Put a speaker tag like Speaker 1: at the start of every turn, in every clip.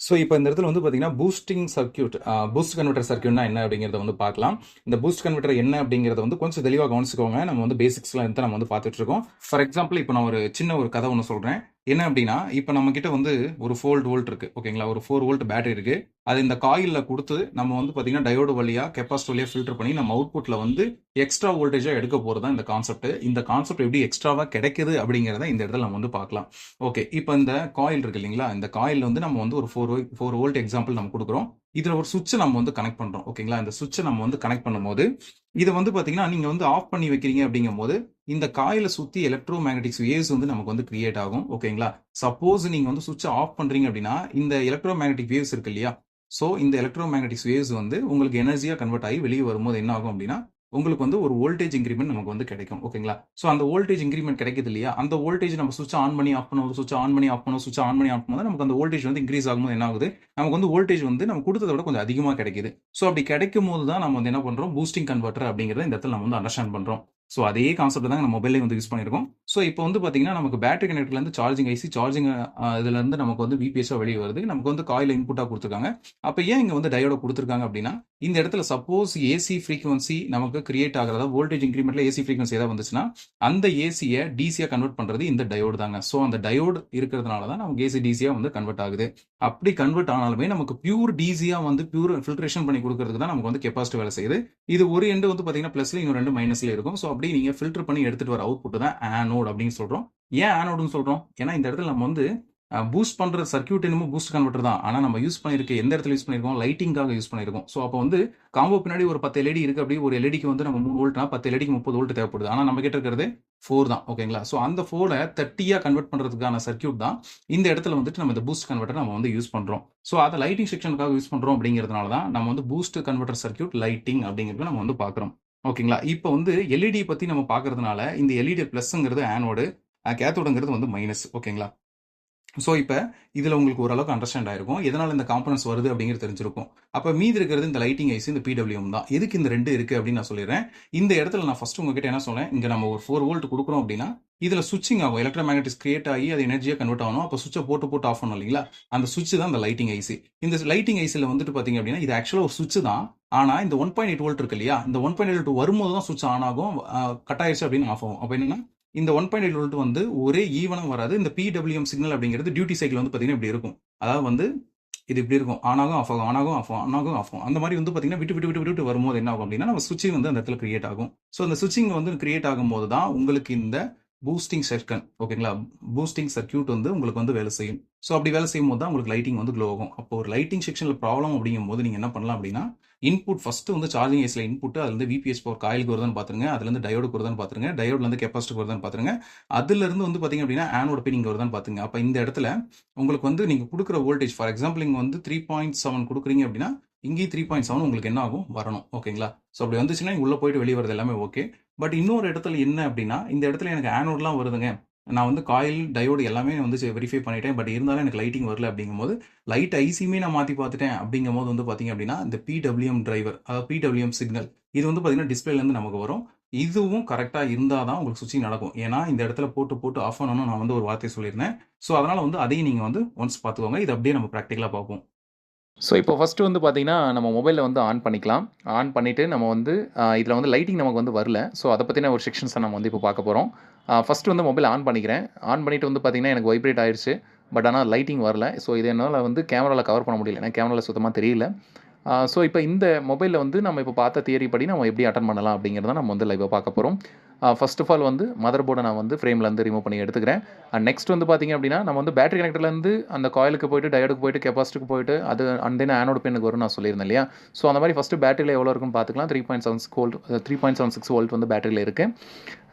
Speaker 1: So இப்போ இந்த இடத்துல வந்து பார்த்தீங்கன்னா பூஸ்டிங் சர்க்யூட் பூஸ்ட் கன்வெர்ட்டர் சர்க்யூட்னா என்ன அப்படிங்கிறத வந்து பார்க்கலாம். இந்த பூஸ்ட் கன்வெர்ட்டர் என்ன அப்படிங்கிறத வந்து கொஞ்சம் தெளிவாக கவனிச்சுக்கோங்க. நம்ம வந்து பேசிக்ஸ்லாம் இருந்து நம்ம வந்து பார்த்துட்டு இருக்கோம். ஃபார் எக்ஸாம்பிள் இப்போ நான் ஒரு சின்ன ஒரு கதை ஒன்று சொல்கிறேன். என்ன அப்படின்னா இப்போ நம்ம கிட்ட வந்து ஒரு 4 வோல்ட் இருக்கு, ஓகேங்களா? ஒரு 4 வோல்ட் பேட்டரி இருக்கு. அது இந்த காயிலில் கொடுத்து நம்ம வந்து பார்த்தீங்கன்னா டயோடு வழியாக கெப்பாசிட்டி வழியாக ஃபில்டர் பண்ணி நம்ம அவுட்புட்டில் வந்து எக்ஸ்ட்ரா வோல்டேஜாக எடுக்க போகிறது தான் இந்த கான்செப்ட். இந்த கான்செப்ட் எப்படி எக்ஸ்ட்ராவாக கிடைக்குது அப்படிங்கிறத இந்த இடத்துல நம்ம வந்து பார்க்கலாம். ஓகே, இப்போ இந்த காயில் இருக்கு இல்லைங்களா? இந்த காயில் வந்து நம்ம வந்து ஒரு 4 வோல்ட் எக்ஸாம்பிள் நம்ம கொடுக்குறோம். இதுல ஒரு சுவிட்ச் நம்ம வந்து கனெக்ட் பண்றோம், ஓகேங்களா? இந்த சுவிட்சை நம்ம வந்து கனெக்ட் பண்ணும்போது இதை வந்து பாத்தீங்கன்னா நீங்க வந்து ஆஃப் பண்ணி வைக்கிறீங்க அப்படிங்கும்போது இந்த காயில சுத்தி எலக்ட்ரோ மேக்னெட்டிக் வேவ்ஸ் வந்து நமக்கு வந்து கிரியேட் ஆகும், ஓகேங்களா? சப்போஸ் நீங்க வந்து சுவிட்சை ஆஃப் பண்றீங்க அப்படின்னா இந்த எலக்ட்ரோ மேக்னெட்டிக் வேவ்ஸ் இருக்கு இல்லையா? ஸோ இந்த எலக்ட்ரோ மேக்னெட்டிக் வேவ்ஸ் வந்து உங்களுக்கு எனர்ஜியா கன்வெர்ட் ஆகி வெளியே வரும்போது என்ன ஆகும் அப்படின்னா உங்களுக்கு வந்து ஒரு வோல்டேஜ் இன்க்ரிமெண்ட் நமக்கு வந்து கிடைக்கும், ஓகேங்களா? ஸோ அந்த வோல்டேஜ் இன்க்ரிமெண்ட் கிடைக்குது இல்லையா? அந்த வோல்டேஜ் நம்ம சுவிட்ச் ஆன் பண்ணி ஆஃப் பண்ணுவோம், சுவிட்ச் ஆன் பண்ணி ஆஃப் பண்ணுவோம், சுவிட்ச் ஆன் பண்ணி ஆஃப் பண்ணும்போது நமக்கு அந்த வோல்டேஜ் வந்து இன்க்ரீஸ் ஆகும்போது என்ன ஆகுது? நமக்கு வந்து வோல்டேஜ் வந்து நம்ம கொடுத்ததை விட கொஞ்சம் அதிகமாக கிடைக்குது. ஸோ அப்படி கிடைக்கும் போது தான் நம்ம வந்து என்ன பண்றோம்? பூஸ்டிங் கன்வெர்ட்டர் அப்படிங்கிறத இந்த இடத்துல நம்ம வந்து அண்டர்ஸ்டாண்ட் பண்றோம். ஸோ அதே கான்செப்ட் தான் நம்ம மொபைல்லையும் வந்து யூஸ் பண்ணியிருக்கோம். ஸோ இப்போ வந்து பார்த்தீங்கன்னா நமக்கு பேட்டரி கனெக்டர்லேருந்து சார்ஜிங் ஐசி சார்ஜிங் இதுல இருந்து நமக்கு வந்து விபிஎஸ்ஸாக வெளியே வருது. நமக்கு வந்து காயில் இன்புட்டாக கொடுத்துருக்காங்க. அப்போ ஏன் இங்கே வந்து டயோட கொடுத்துருக்காங்க அப்படின்னா இந்த இடத்துல சப்போஸ் ஏசி ஃப்ரீக்வன்சி நமக்கு கிரியேட் ஆகிறதா வோல்டேஜ் இன்க்ரிமெண்ட்ல ஏசி ஃப்ரீக்வன்சி ஏதாவது வந்துச்சுன்னா அந்த ஏசியை டிசியா கன்வெர்ட் பண்றது இந்த டயோடு தாங்க. ஸோ அந்த டயோடு இருக்கிறதுனால தான் நமக்கு ஏசி டிசியா வந்து கன்வெர்ட் ஆகுது. அப்படி கன்வெர்ட் ஆனாலுமே நமக்கு பியூர் டிசியா வந்து பியூர் ஃபில்ட்ரேஷன் பண்ணி கொடுக்கறதுக்கு தான் நமக்கு வந்து கெப்பாசிட்டி வேலை செய்யுது. இது ஒரு எண்டு வந்து பாத்தீங்கன்னா பிளஸ்ல இன்னொரு ரெண்டு மைனஸ்ல இருக்கும். ஸோ அப்படி நீங்க ஃபில்டர் பண்ணி எடுத்துட்டு வர அவுட்புட் தான் ஆனோட் அப்படின்னு சொல்றோம். ஏன் ஆனோடுன்னு சொல்றோம்? ஏன்னா இந்த இடத்துல நம்ம வந்து பூஸ்ட் பண்ற சர்க்யூட் என்னமோ பூஸ்ட் கன்வெர்ட்டர் தான். ஆனா நம்ம யூஸ் பண்ணிருக்க எந்த இடத்துல யூஸ் பண்ணிருக்கோம்? லைட்டிங்காக யூஸ் பண்ணிருக்கோம். ஸோ அப்போ வந்து காம்போ பின்னாடி ஒரு 10 எல்இடி இருக்கு. அப்படி ஒரு எல்இடிக்கு வந்து நம்ம 3 வோல்ட்னா 10 எல்இடிக்கு 30 வோல்ட் தேவைப்படுது. ஆனா நம்ம கிட்ட இருக்கிறது 4 தான், ஓகேங்களா? ஸோ அந்த 4 30 கன்வெர்ட் பண்றதுக்கான சர்க்யூட் தான் இந்த இடத்துல வந்துட்டு நம்ம இந்த பூஸ்ட் கன்வெர்ட்டர் நம்ம வந்து யூஸ் பண்றோம். ஸோ அதை லைட்டிங் செக்ஷனுக்காக யூஸ் பண்றோம் அப்படிங்கிறதுனால தான் நம்ம வந்து பூஸ்ட் கன்வெர்ட்டர் சர்க்யூட் லைட்டிங் அப்படிங்கிறத நம்ம வந்து பார்க்குறோம், ஓகேங்களா? இப்போ வந்து எல்இடி பத்தி நம்ம பார்க்கறதுனால இந்த எல்இடி பிளஸ்ங்கிறது ஆனோடு, கேத்தோடுங்கிறது வந்து மைனஸ், ஓகேங்களா? ஸோ இப்போ இதில் உங்களுக்கு ஓரளவுக்கு அண்டர்ஸ்டாண்ட் ஆயிருக்கும் எதனால் இந்த காம்பனன்ஸ் வருது அப்படிங்கிறது தெரிஞ்சிருக்கும். அப்போ மீதி இருக்கிறது இந்த லைட்டிங் ஐசி இந்த பிடபிள்யூஎம் தான். எதுக்கு இந்த ரெண்டு இருக்குது அப்படின்னு நான் சொல்லிடுறேன். இந்த இடத்துல நான் ஃபர்ஸ்ட் உங்ககிட்ட என்ன சொன்னேன்? இங்கே நம்ம ஒரு 4 வோல்ட் கொடுக்குறோம் அப்படின்னா இதில் சுவிட்சிங் ஆகும், எலக்ட்ரோ மேக்னெட்டிக்ஸ் கிரியேட் ஆகி அது எனர்ஜியாக கன்வெர்ட் ஆகணும். அப்போ சுவிட்சை போட்டு ஆஃப் பண்ணணும் இல்லைங்களா? அந்த சுவிட்ச் தான் இந்த லைட்டிங் ஐசி. இந்த லைட்டிங் ஐசியில் வந்துட்டு பார்த்தீங்க அப்படின்னா இது ஆக்சுவலாக ஒரு சுவிட்ச் தான். ஆனால் இந்த 1.8 வோல்ட் இருக்கு இல்லையா? இந்த 1.8 வரும்போது தான் சுவிட்ச் ஆன் ஆகும், கட் ஆயிடுச்சு அப்படின்னு ஆஃப் ஆகும். அப்போ என்னன்னா இந்த 1.8 வோல்ட் வந்து ஒரே ஈவனா வராது. இந்த பிடபிள்யூஎம் சிக்னல் அப்படிங்கிறது டியூட்டி சைக்கிள் வந்து பார்த்தீங்கன்னா இப்படி இருக்கும். அதாவது வந்து இது இப்படி இருக்கும், ஆன் ஆகும் ஆஃப் ஆகும், ஆன் ஆகும் ஆஃப் ஆகும், ஆன் ஆகும் ஆஃப் ஆகும். அந்த மாதிரி வந்து பார்த்தீங்கன்னா விட்டு விட்டு விட்டு விட்டு வரும்போது என்ன ஆகும் அப்படின்னா நம்ம சுவிட்சிங் வந்து அந்த இடத்துல கிரியேட் ஆகும். ஸோ அந்த சுவிட்சிங் வந்து கிரியேட் ஆகும்போது தான் உங்களுக்கு இந்த பூஸ்டிங் செக்ஷன், ஓகேங்களா? பூஸ்டிங் சர்க்யூட் வந்து உங்களுக்கு வந்து வேலை செய்யும். ஸோ அப்படி வேலை செய்யும் போது தான் உங்களுக்கு லைட்டிங் வந்து க்ளோ ஆகும். அப்போ ஒரு லைட்டிங் செக்ஷனில் ப்ராப்ளம் அப்படிங்கும் போது நீங்கள் என்ன பண்ணலாம் அப்படின்னா இன்புட் ஃபர்ஸ்ட் வந்து சார்ஜிங் ஐஸில் இன்புட் அதுலேருந்து விபிஎஸ் பவர் காயிலுக்கு வருதான்னு பார்த்துருங்க, அதுலேருந்து டயோடுக்கு வருதான்னு பார்த்துருங்க, டயோட்லேருந்து கெப்பாசிட்டிக்கு வருதான்னு பார்த்துருங்க, அதுலேருந்து வந்து பார்த்தீங்க அப்படின்னா ஆனோட போய் நீங்கள் வருதான்னு பார்த்துங்க. அப்போ இந்த இடத்துல உங்களுக்கு வந்து நீங்கள் கொடுக்குற வோல்டேஜ் ஃபார் எக்ஸாம்பிள் இங்கே வந்து 3.7 கொடுக்குறீங்க அப்படின்னா இங்கேயும் 3.7 உங்களுக்கு என்ன ஆகும்? வரணும், ஓகேங்களா? ஸோ அப்படி வந்துச்சுன்னா உள்ளே போயிட்டு வெளியே வரது எல்லாமே ஓகே. பட் இன்னொரு இடத்துல என்ன அப்படின்னா இந்த இடத்துல எனக்கு ஆனோட்லாம் வருதுங்க, நான் வந்து காயில் டயோடு எல்லாமே வந்து வெரிஃபை பண்ணிட்டேன், பட் இருந்தாலும் எனக்கு லைட்டிங் வரல அப்படிங்கும்போது லைட் ஐசியுமே நான் மாற்றி பார்த்துட்டேன் அப்படிங்கும்போது வந்து பார்த்தீங்க அப்படின்னா இந்த பிடபிள்யூஎம் டிரைவர், அதாவது பிடபிள்யூஎம் சிக்னல் இது வந்து பார்த்தீங்கன்னா டிஸ்பிளேலேருந்து நமக்கு வரும். இதுவும் கரெக்டாக இருந்தால் தான் உங்களுக்கு சுவிட்சிங் நடக்கும். ஏன்னா இந்த இடத்துல போட்டு ஆஃப் பண்ணணும் நான் வந்து ஒரு வார்த்தை சொல்லியிருந்தேன். ஸோ அதனால் வந்து அதையும் நீங்கள் வந்து ஒன்ஸ் பார்த்துக்கோங்க. இது அப்படியே நம்ம ப்ராக்டிக்கலாக பார்ப்போம்.
Speaker 2: ஸோ இப்போ ஃபஸ்ட்டு வந்து பார்த்தீங்கன்னா நம்ம மொபைலில் வந்து ஆன் பண்ணிக்கலாம். ஆன் பண்ணிவிட்டு நம்ம வந்து இதில் வந்து லைட்டிங் நமக்கு வந்து வரல. ஸோ அதை பற்றின ஒரு செக்ஷன்ஸை நம்ம வந்து இப்போ பார்க்க போகிறோம். ஃபஸ்ட்டு வந்து மொபைல் ஆன் பண்ணிக்கிறேன். ஆன் பண்ணிவிட்டு வந்து பார்த்தீங்கன்னா எனக்கு வைப்ரேட் ஆயிடுச்சு. பட் ஆனால் லைட்டிங் வரல. ஸோ இது என்னால் வந்து கேமராவில் கவர் பண்ண முடியல. ஏன்னா கேமராவில் சுத்தமாக தெரியல. ஸோ இப்போ இந்த மொபைலில் வந்து நம்ம இப்போ பார்த்த தியரி படி நம்ம எப்படி அட்டன் பண்ணலாம் அப்படிங்கிறத நம்ம வந்து லைவாக பார்க்க போகிறோம். ஃபர்ஸ்ட் ஆஃப் ஆல் வந்து மதர் போர்டை நான் வந்து ஃப்ரேம்லேருந்து ரிமூவ் பண்ணி எடுத்துக்கிறேன். நெக்ஸ்ட் வந்து பார்த்திங்க அப்படின்னா நம்ம வந்து பேட்டரி கனெக்டர்லேருந்து அந்த காயிலுக்கு போய்ட்டு டயோடுக்கு போய்ட்டு கெப்பாசிட்டிக்கு போய்ட்டு அது அண்ட் தென் ஆனோட பின்னுக்கு வரும் நான் சொல்லியிருந்தேன் இல்லையா? ஸோ அந்த மாதிரி ஃபஸ்ட்டு பேட்டரியில் எவ்வளோ இருக்குன்னு பார்த்துக்கலாம். 3.76 வோல்ட் வந்து பேட்டரியில் இருக்குது.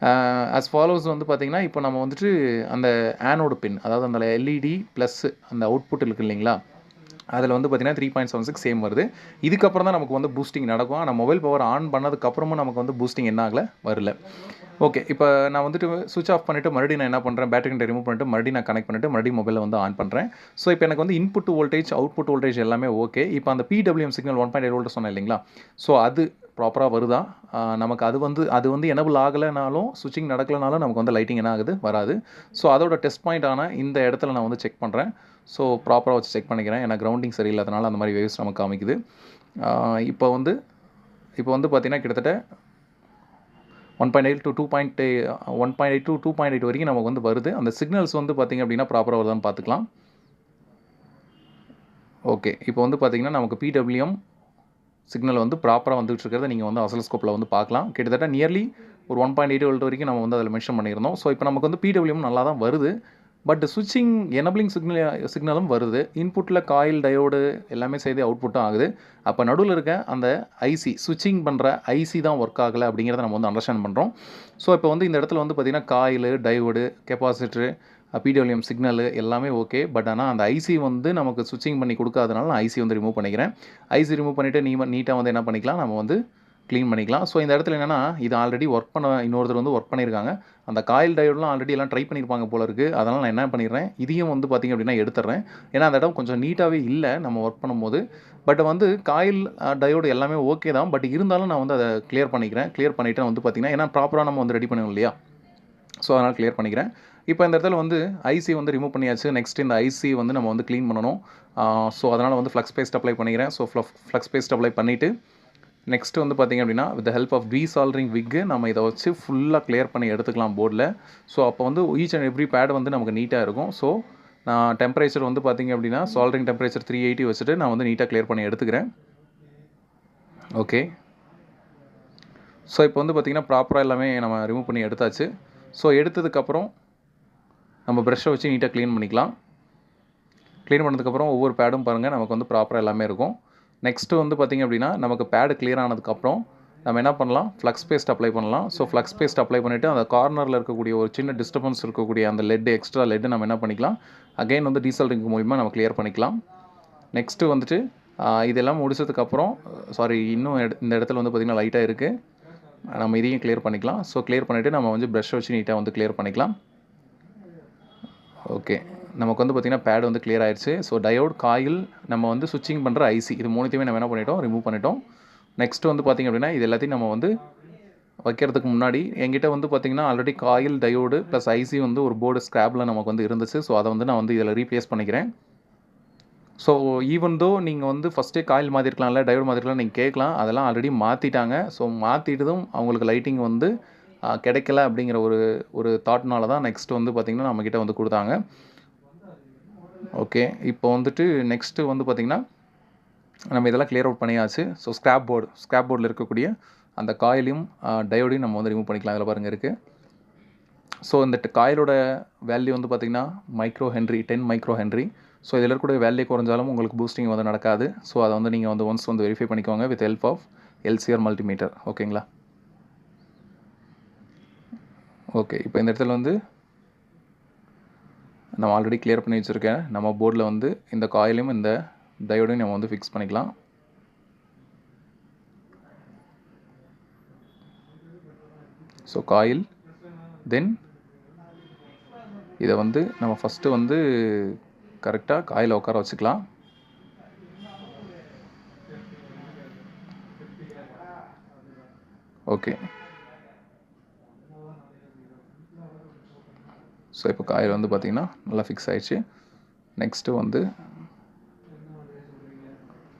Speaker 2: ஆஸ் ஃபாலோஸ் வந்து பார்த்திங்கன்னா இப்போ நம்ம வந்துட்டு அந்த ஆனோட பின், அதாவது அந்த எல்இடி ப்ளஸ் அந்த அவுட்புட் இருக்குது இல்லைங்களா? அதில் வந்து பார்த்திங்கன்னா 3.76 சேம் வருது. இதுக்கப்புறம் தான் நமக்கு வந்து பூஸ்டிங் நடக்கும். ஆனால் மொபைல் பவர் ஆன் பண்ணதுக்கப்புறமும் நமக்கு வந்து பூஸ்டிங் என்ன ஆகலை, வரல. ஓகே, இப்போ நான் வந்துட்டு சுவிட்ச் ஆஃப் பண்ணிவிட்டு மறுபடியும் நான் என்ன பண்ணுறேன், பேட்டரி கனெக்டர் ரிமூவ் பண்ணிட்டு மறுபடியும் நான் கனெக்ட் பண்ணிவிட்டு மறுபடியும் மொபைலில் வந்து ஆன் பண்ணுறேன். ஸோ இப்போ எனக்கு வந்து இன்புட் வோல்டேஜ் அவுட்புட் வோல்டேஜ் எல்லாமே ஓகே. இப்போ அந்த பிடபிள்யூஎம் சிக்னல் 1.8 வோல்ட் சொன்னேன் இல்லைங்களா? ஸோ அது ப்ராப்பராக வருதா? நமக்கு அது வந்து எனபிள் ஆகலைனாலும் சுவிட்சிங் நடக்கலைனாலும் நமக்கு வந்து லைட்டிங் என்ன ஆகுது, வராது. ஸோ அதோட டெஸ்ட் பாயிண்ட் ஆனால் இந்த இடத்துல நான் வந்து செக் பண்ணுறேன். ஸோ ப்ராப்பராக வச்சு செக் பண்ணிக்கிறேன். ஏன்னா கிரவுண்டிங் சரியில்லாதனால அந்த மாதிரி வேவ்ஸ் நமக்கு காமிக்குது. இப்போ வந்து பார்த்திங்கன்னா கிட்டத்தட்ட 1.8 to 2.8 வரைக்கும் நமக்கு வந்து வருது. அந்த சிக்னல்ஸ் வந்து பார்த்திங்க அப்படின்னா ப்ராப்பராக வருதான்னு பார்த்துக்கலாம். ஓகே, இப்போ வந்து பார்த்திங்கன்னா நமக்கு PWM சிக்னல் வந்து ப்ராப்பராக வந்துட்டு இருக்கிறத நீங்கள் வந்து ஆசிலோஸ்கோப்பில் வந்து பார்க்கலாம். கிட்டத்தட்ட நியர்லி ஒரு 1.8 வோல்ட் வரைக்கும் நம்ம வந்து அதில் மென்ஷன் பண்ணியிருந்தோம். ஸோ இப்போ நமக்கு வந்து PWM நல்லா தான் வருது. பட் சுவிட்சிங் எனபிளிங் சிக்னலும் வருது. இன்புட்டில் காயில் டயோடு எல்லாமே செய்து அவுட்புட்டும் ஆகுது. அப்போ நடுவில் இருக்க அந்த ஐசி சுவிட்சிங் பண்ணுற ஐசி தான் ஒர்க் ஆகலை அப்படிங்கிறத நம்ம வந்து அண்டர்ஸ்டாண்ட் பண்ணுறோம். ஸோ இப்போ வந்து இந்த இடத்துல வந்து பார்த்திங்கன்னா coil, diode, capacitor, PWM signal எல்லாமே ஓகே. பட் ஆனால் அந்த ஐசி வந்து நமக்கு சுவிட்சிங் பண்ணி கொடுக்காதனால நான் ஐசி வந்து ரிமூவ் பண்ணிக்கிறேன். ஐசி ரிமூவ் பண்ணிவிட்டு நீட்டாக வந்து என்ன பண்ணிக்கலாம், நம்ம வந்து க்ளீன் பண்ணிக்கலாம். ஸோ இந்த இடத்துல என்னென்னா இது ஆல்ரெடி ஒர்க் பண்ண இன்னொருத்தர் வந்து ஒர்க் பண்ணியிருக்காங்க. அந்த காயில் டயோடெலாம் ஆல்ரெடி எல்லாம் ட்ரை பண்ணியிருப்பாங்க போல இருக்குது. அதனால் நான் என்ன பண்ணிடுறேன், இதையும் வந்து பார்த்திங்க அப்படின்னா எடுத்துடுறேன். ஏன்னா அந்த இடம் கொஞ்சம் நீட்டாகவே இல்லை நம்ம ஒர்க் பண்ணும்போது. பட் வந்து காயில் டயோடு எல்லாமே ஓகே தான். பட் இருந்தாலும் நான் வந்து அதை கிளியர் பண்ணிக்கிறேன். கிளியர் பண்ணிவிட்டு வந்து பார்த்திங்கன்னா ஏன்னா ப்ராப்பராக நம்ம வந்து ரெடி பண்ணுவோம் இல்லையா, ஸோ அதனால் கிளியர் பண்ணிக்கிறேன். இப்போ இந்த இடத்துல வந்து ஐசி வந்து ரிமூவ் பண்ணியாச்சு. நெக்ஸ்ட் இந்த ஐசி வந்து நம்ம வந்து க்ளீன் பண்ணணும். ஸோ அதனால் வந்து ஃப்ளக்ஸ் பேஸ்ட் அப்ளை பண்ணிக்கிறேன். ஸோ ஃப்ளக்ஸ் பேஸ்ட் அப்ளை பண்ணிவிட்டு நெக்ஸ்ட்டு வந்து பார்த்திங்க அப்படின்னா வித் ஹெல்ப் ஆஃப் டீசால்டரிங் விக்கு நம்ம இதை வச்சு ஃபுல்லாக கிளியர் பண்ணி எடுத்துக்கலாம் போர்டில். ஸோ அப்போ வந்து ஈச் அண்ட் எவ்ரி பேட் வந்து நமக்கு நீட்டாக இருக்கும். ஸோ நான் டெம்பரேச்சர் வந்து பார்த்திங்க அப்படின்னா சால்டரிங் டெம்பரேச்சர் 380 வச்சுட்டு நான் வந்து நீட்டாக கிளியர் பண்ணி எடுத்துக்கிறேன். ஓகே, ஸோ இப்போ வந்து பார்த்திங்கன்னா ப்ராப்பராக எல்லாமே நம்ம ரிமூவ் பண்ணி எடுத்தாச்சு. ஸோ எடுத்ததுக்கப்புறம் நம்ம ப்ரெஷ்ஷை வச்சு நீட்டாக க்ளீன் பண்ணிக்கலாம். க்ளீன் பண்ணதுக்கப்புறம் ஒவ்வொரு பேடும் பாருங்கள் நமக்கு வந்து ப்ராப்பராக எல்லாமே இருக்கும். நெக்ஸ்ட்டு வந்து பார்த்திங்க அப்படின்னா நமக்கு பேடு கிளியர் ஆனதுக்கப்புறம் நம்ம என்ன பண்ணலாம், ஃப்ளக்ஸ் பேஸ்ட் அப்ளை பண்ணலாம். ஸோ ஃப்ளக்ஸ் பேஸ்ட் அப்ளை பண்ணிவிட்டு அந்த கார்னரில் இருக்கக்கூடிய ஒரு சின்ன டிஸ்டர்பன்ஸ் இருக்கக்கூடிய அந்த லெட்டு எக்ஸ்ட்ரா லெட்டு நம்ம என்ன பண்ணிக்கலாம், அகைன் வந்து டீசால்டரிங் மூலிமா நம்ம கிளியர் பண்ணிக்கலாம். நெக்ஸ்ட்டு வந்துட்டு இதெல்லாம் முடிச்சதுக்கப்புறம் இன்னும் இந்த இடத்துல வந்து பார்த்திங்கன்னா லைட்டாக இருக்குது. நம்ம இதையும் கிளியர் பண்ணிக்கலாம். ஸோ கிளியர் பண்ணிவிட்டு நம்ம வந்து ப்ரஷ்ஷை வச்சு நீட்டாக வந்து கிளியர் பண்ணிக்கலாம். ஓகே, நமக்கு வந்து பார்த்திங்கன்னா பேட் வந்து கிளியர் ஆயிடுச்சு. ஸோ டயோட், காயில், நம்ம வந்து சுவிட்சிங் பண்ணுற ஐசி இது மூணுத்தையுமே நம்ம என்ன பண்ணிட்டோம், ரிமூவ் பண்ணிட்டோம். நெக்ஸ்ட்டு வந்து பார்த்திங்க அப்படின்னா இது எல்லாத்தையும் நம்ம வந்து வைக்கிறதுக்கு முன்னாடி என்கிட்ட வந்து பார்த்திங்கன்னா already coil, diode plus IC வந்து ஒரு போர்டு ஸ்க்ராப்பில் நமக்கு வந்து இருந்துச்சு. ஸோ அதை வந்து நான் வந்து இதில் ரீப்ளேஸ் பண்ணிக்கிறேன். ஸோ ஈவன் தோ நீங்கள் வந்து ஃபஸ்ட்டே காயில் மாற்றிருக்கலாம்ல, டயோடு மாற்றிருக்கலாம் நீங்கள் கேட்கலாம். அதெல்லாம் ஆல்ரெடி மாற்றிட்டாங்க. ஸோ மாற்றிட்டதும் அவங்களுக்கு லைட்டிங் வந்து கிடைக்கல அப்படிங்கிற ஒரு தாட்னால தான் நெக்ஸ்ட்டு வந்து பார்த்திங்கன்னா நம்மக்கிட்ட வந்து கொடுத்தாங்க. ஓகே, இப்போ வந்துட்டு நெக்ஸ்ட்டு வந்து பார்த்திங்கன்னா நம்ம இதெல்லாம் கிளியர் அவுட் பண்ணியாச்சு. ஸோ ஸ்க்ராப் போர்டில் இருக்கக்கூடிய அந்த காயிலையும் டயோடையும் நம்ம வந்து ரிமூவ் பண்ணிக்கலாம். அதில் பாருங்கள் இருக்குது. ஸோ இந்த காயிலோட வேல்யூ வந்து பார்த்திங்கன்னா micro Henry 10 micro Henry. So இதில் இருக்கக்கூடிய வேல்யூ குறைஞ்சாலும் உங்களுக்கு பூஸ்டிங் வந்து நடக்காது. ஸோ அதை வந்து நீங்கள் வந்து ஒன்ஸ் வந்து வெரிஃபை பண்ணிக்கோங்க with help of LCR multimeter. ஓகேங்களா? ஓகே, இப்போ இந்த இடத்துல வந்து நம்ம ஆல்ரெடி கிளியர் பண்ணி வச்சுருக்கேன். நம்ம போர்டில் வந்து இந்த காயிலையும் இந்த டயோடையும் நம்ம வந்து ஃபிக்ஸ் பண்ணிக்கலாம். ஸோ காயில், தென் இதை வந்து நம்ம ஃபஸ்ட்டு வந்து கரெக்டாக காயில் உட்கார வச்சுக்கலாம். ஓகே, ஸோ இப்போ காயில் வந்து பார்த்திங்கன்னா நல்லா ஃபிக்ஸ் ஆகிடுச்சு. நெக்ஸ்ட்டு வந்து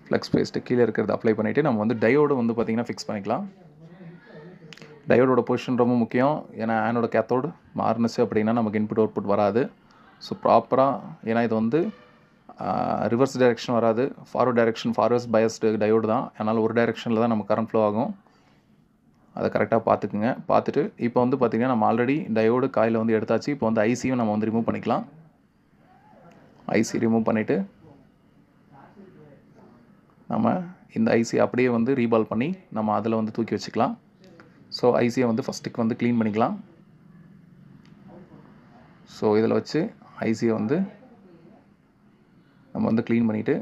Speaker 2: ஃப்ளக்ஸ் பேஸ்ட்டு கீழே இருக்கிறத அப்ளை பண்ணிவிட்டு நம்ம வந்து டயோடு வந்து பார்த்திங்கன்னா ஃபிக்ஸ் பண்ணிக்கலாம். டயோடோட பொசிஷன் ரொம்ப முக்கியம். ஏன்னா ஆனோட கேத்தோடு மாறுனுச்சு அப்படின்னா நமக்கு இன்புட் அவுட்புட் வராது. ஸோ ப்ராப்பராக ஏன்னா இது வந்து ரிவர்ஸ் டைரெக்ஷன் வராது, ஃபார்வர்ட் டைரெக்ஷன் ஃபார்வர்ஸ் பயஸ்டு டயோடு தான். அதனால் ஒரு டைரெக்ஷனில் தான் நம்ம கரண்ட் ஃப்ளோ ஆகும். அதை கரெக்டாக பார்த்துக்குங்க. பார்த்துட்டு இப்போ வந்து பார்த்திங்கன்னா நம்ம ஆல்ரெடி டயோடு காயில் வந்து எடுத்தாச்சு. இப்போ வந்து ஐசியும் நம்ம வந்து ரிமூவ் பண்ணிக்கலாம். ஐசி ரிமூவ் பண்ணிவிட்டு நம்ம இந்த ஐசி அப்படியே வந்து ரீபால் பண்ணி நம்ம அதில் வந்து தூக்கி வச்சுக்கலாம். ஸோ ஐசியை வந்து ஃபஸ்ட்டுக்கு வந்து க்ளீன் பண்ணிக்கலாம். ஸோ இதில் வச்சு ஐசியை வந்து நம்ம வந்து க்ளீன் பண்ணிவிட்டு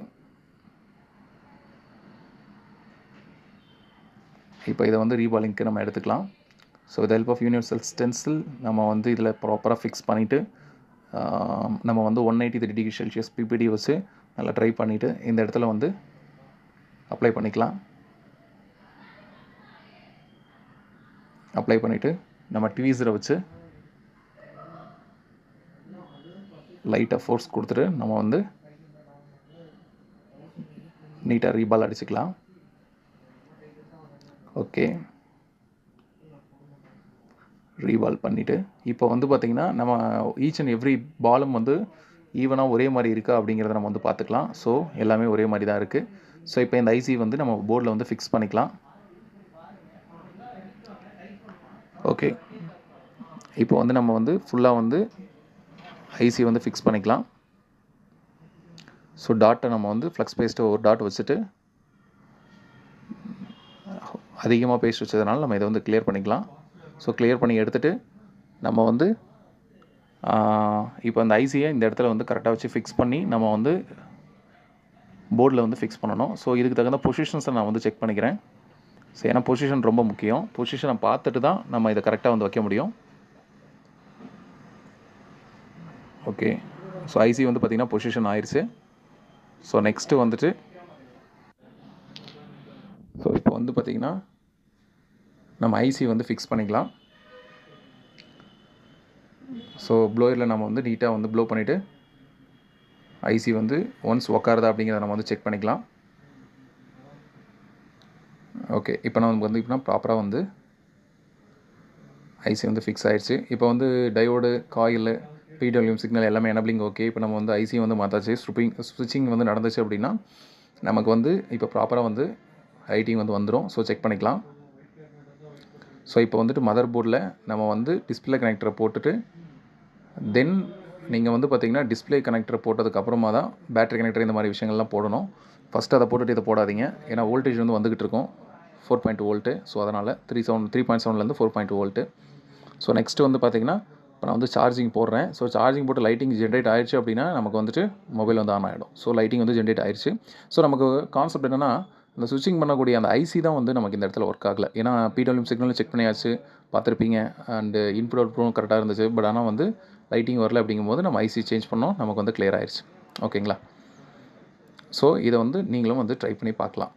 Speaker 2: இப்போ இதை வந்து ரீபாலிங்க்கு நம்ம எடுத்துக்கலாம். So with help of universal stencil நம்ம வந்து இதில் ப்ராப்பராக ஃபிக்ஸ் பண்ணிவிட்டு நம்ம வந்து 183 டிகிரி செல்சியஸ் பிபிடி வச்சு நல்லா ட்ரை பண்ணிவிட்டு இந்த இடத்துல வந்து அப்ளை பண்ணிக்கலாம். அப்ளை பண்ணிவிட்டு நம்ம ட்வீஸரை வச்சு லைட்டாக ஃபோர்ஸ் கொடுத்துட்டு நம்ம வந்து நீட்டாக ரீபால் அடிச்சுக்கலாம். ஓகே, ரீபால் பண்ணிவிட்டு இப்போ வந்து பார்த்திங்கன்னா நம்ம ஈச் அண்ட் எவ்ரி பாலும் வந்து ஈவனாக ஒரே மாதிரி இருக்கா அப்படிங்கிறத நம்ம வந்து பார்த்துக்கலாம். ஸோ எல்லாமே ஒரே மாதிரி தான் இருக்குது. ஸோ இப்போ இந்த ஐசி வந்து நம்ம போர்டில் வந்து ஃபிக்ஸ் பண்ணிக்கலாம். ஓகே, இப்போ வந்து நம்ம வந்து ஃபுல்லாக வந்து ஐசி வந்து ஃபிக்ஸ் பண்ணிக்கலாம். ஸோ டாட்டை நம்ம வந்து ஃப்ளக்ஸ் பேஸ்ட்டை ஒரு டாட் வச்சுட்டு அதிகமாக பேஸ்ட் வச்சதுனால நம்ம இதை வந்து கிளியர் பண்ணிக்கலாம். ஸோ கிளியர் பண்ணி எடுத்துகிட்டு நம்ம வந்து இப்போ அந்த ஐசியை இந்த இடத்துல வந்து கரெக்டாக வச்சு ஃபிக்ஸ் பண்ணி நம்ம வந்து போர்டில் வந்து ஃபிக்ஸ் பண்ணணும். ஸோ இதுக்கு தகுந்த பொசிஷன்ஸை நான் வந்து செக் பண்ணிக்கிறேன். ஸோ ஏன்னா பொசிஷன் ரொம்ப முக்கியம். பொசிஷனை பார்த்துட்டு தான் நம்ம இதை கரெக்டாக வந்து வைக்க முடியும். ஓகே, ஸோ ஐசி வந்து பார்த்திங்கன்னா பொசிஷன் ஆயிடுச்சு. ஸோ நெக்ஸ்ட்டு வந்துட்டு ஸோ இப்போ வந்து பார்த்திங்கன்னா நம்ம ஐசி வந்து ஃபிக்ஸ் பண்ணிக்கலாம். ஸோ ப்ளோயரில் நம்ம வந்து நீட்டாக வந்து ப்ளோ பண்ணிவிட்டு ஐசி வந்து ஒன்ஸ் உக்காருதா அப்படிங்கிறத நம்ம வந்து செக் பண்ணிக்கலாம். ஓகே, இப்போ நம்ம வந்து இப்போனா ப்ராப்பராக வந்து ஐசி வந்து ஃபிக்ஸ் ஆகிடுச்சு. இப்போ வந்து டயோடு, காயில், பிடபிள்யூஎம் சிக்னல் எல்லாமே எனபிளிங் ஓகே. இப்போ நம்ம வந்து ஐசி வந்து மாற்றாச்சு. ஸ்விட்சிங் வந்து நடந்துச்சு அப்படின்னா நமக்கு வந்து இப்போ ப்ராப்பராக வந்து ரைட்டிங் வந்து வந்துடும். ஸோ செக் பண்ணிக்கலாம். ஸோ இப்போ வந்துட்டு மதர் போர்டில் நம்ம வந்து டிஸ்பிளே கனெக்டரை போட்டுட்டு தென் நீங்கள் வந்து பார்த்திங்கன்னா டிஸ்பிளே கனெக்டரை போட்டதுக்கப்புறமா தான் பேட்டரி கனெக்டர் இந்த மாதிரி விஷயங்கள்லாம் போடணும். ஃபஸ்ட்டு அதை போட்டுட்டு இதை போடாதீங்க. ஏன்னா வோல்டேஜ் வந்து வந்துக்கிட்டு இருக்கும் 4.2 வோல்ட்டு. ஸோ அதனால் 3.7 4.2 வோல்ட்டு. ஸோ நெக்ஸ்ட்டு வந்து பார்த்திங்கன்னா இப்போ நான் வந்து சார்ஜிங் போடுறேன். ஸோ சார்ஜிங் போட்டு லைட்டிங் ஜென்ரேட் ஆயிடுச்சு அப்படின்னா நமக்கு வந்துட்டு மொபைல் வந்து ஆன் ஆகிடும். ஸோ லைட்டிங் வந்து ஜென்ரேட் ஆயிடுச்சு. ஸோ நமக்கு கான்செப்ட் என்னென்னா இந்த ஸ்விட்சிங் பண்ணக்கூடிய அந்த ஐசி தான் வந்து நமக்கு இந்த இடத்துல ஒர்க் ஆகலை. ஏன்னா பிடபிள்யூஎம் சிக்னலும் செக் பண்ணியாச்சு, பார்த்துருப்பீங்க. அண்டு இன்புட் அவுட்புட்டும் கரெக்டாக இருந்துச்சு. பட் ஆனால் வந்து லைட்டிங் வரல அப்படிங்கும்போது நம்ம ஐசி சேஞ்ச் பண்ணோம். நமக்கு வந்து கிளியர் ஆயிடுச்சு. ஓகேங்களா? ஸோ இதை வந்து நீங்களும் வந்து ட்ரை பண்ணி பார்க்கலாம்.